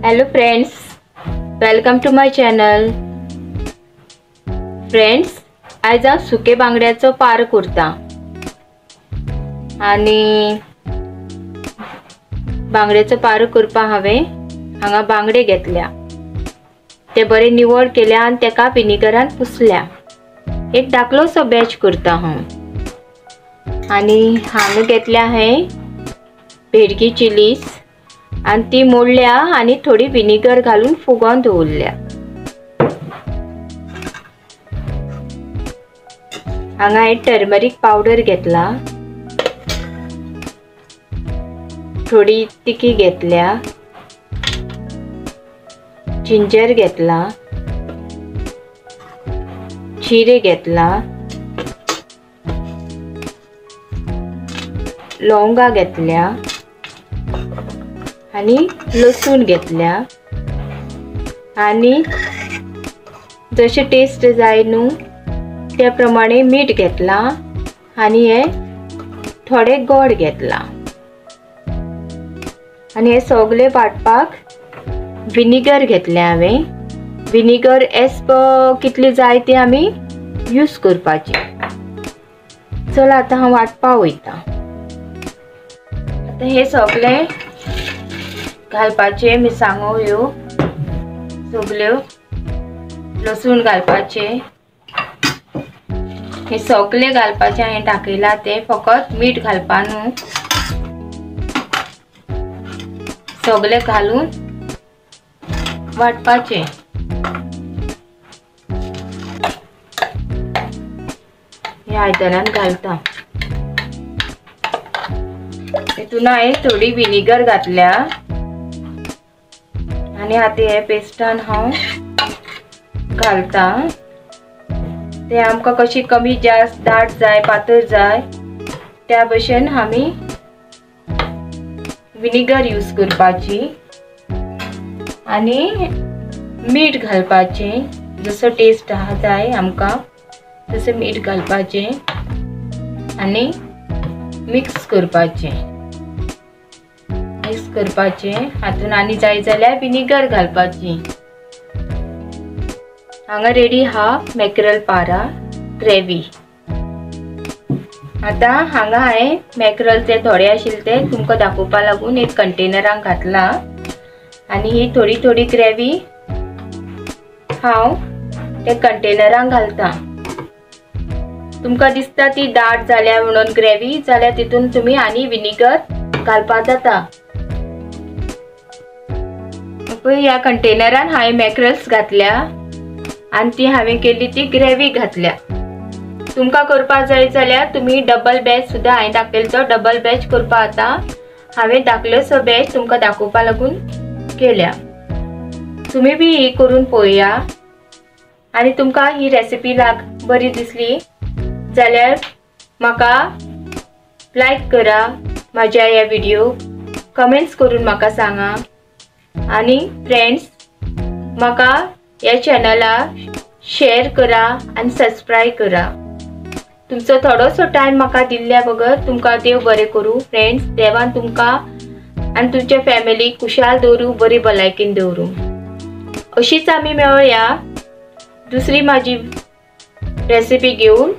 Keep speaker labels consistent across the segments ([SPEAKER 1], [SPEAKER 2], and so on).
[SPEAKER 1] Hello friends, welcome to my channel. Friends, आज हांव सुके बांगड्याचो पार करता आणि बांगड्याचो पार करपाक हांवें हांगा बांगडे घेतल्या, ते बरे निवळ केल्या आणि तेका विनेगरान पुसल्या। एक धाकलोसो बॅच करता हांव आणि हांगा घेतल्या हे बेडगी चिलीज आणि ती मोडल्या आणि थोडी विनेगर घालून फुगोवन दवरल्या। हांगा एक टर्मरिक पावडर घेतला, थोडी तिखी घेतल्या, जिंजर घेतला, जिरे घेतला, लवंगा घेतल्या आणि लसूण घेतल्या आणि जशे टेस्ट जाय न्हू त्या प्रमाणे मीठ घेतला आणि हे थोडे गोड घेतला आणि हे सगळे वाटपाक विनेगर घेतले हांवें। विनेगर एज पर कितली जाय ती आमी यूज करपाची। चला आता हांव वाटपाक वयता। आता हे सगळे घालपाचे, मिरसांगो ह्यो सगल्यो, लसूण घालपाचे, हे सगळे घालपाचे। हांवें दाखयला ते फकत मीठ घालपा न्हू, सगळे घालून वाटपाचे। हे आयदनान घालता, हितून हांवें थोडी विनेगर घातल्या आणि आता हे पेस्टान हांव घालता। ते आमकां कशी कमी जास्त दाट जाय पातळ जाय त्या भशेन आमी विनेगर यूज करपाची आणि मीठ घालपाचे, जसो टेस्ट जाय आमकां तसं मीठ घालपाचे आणि मिक्स करपाचे। हातून आनी जाय जाल्यार विनेगर घालपाची। हांगा रेडी हा मॅक्रल पारा ग्रेवी। आता हांगा हांवें मॅक्रल ते थोडे आशिल्ले ते तुमकां दाखोवपा लागून एक कंटेनरान घातला आणि ही थोडी थोडी ग्रेवी हांव ते कंटेनरान घालता। तुमकां दिसता ती दाट जाल्या म्हणून ग्रेवी, जाल्यार तितून तुमी आनी विनेगर घालपाक जाता। ह्या कंटेनरान हांवें मॅक्रल्स घातल्या आणि ती हांवें केली ती ग्रेवी घातल्या। तुमकां करपाक जाय जाल्यार तुमी डबल बॅच सुद्दां, हांवें दाखयलो तो डबल बॅच करपाक जाता। हांवें धाकलोसो बॅच तुमकां दाखोवपा लागून केल्या। तुमी बी ही करून पळया आणि तुमकां ही रेसिपी बरी दिसली जाल्यार म्हाका लायक करा, म्हाज्या ह्या व्हिडिओ कमेंट्स करून म्हाका सांगा आणि फ्रेंड्स म्हाका ह्या चॅनलाक शेअर करा आणि सबस्क्राइब करा। तुमचो थोडोसो टाइम म्हाका दिल्ल्या बगर तुमकां देव बरें करूं। फ्रेंड्स, देवान तुमकां आणि तुमच्या फॅमिलीक खुशाल दवरूं, बरी भलायकेन दवरूं। अशीच आमी मेळया दुसरी म्हाजी रेसिपी घेऊन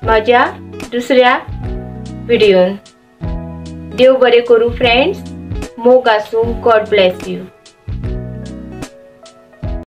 [SPEAKER 1] म्हाज्या दुसऱ्या व्हिडिओन। देव बरें करूं फ्रेंड्स, मोग आसूं। God bless you.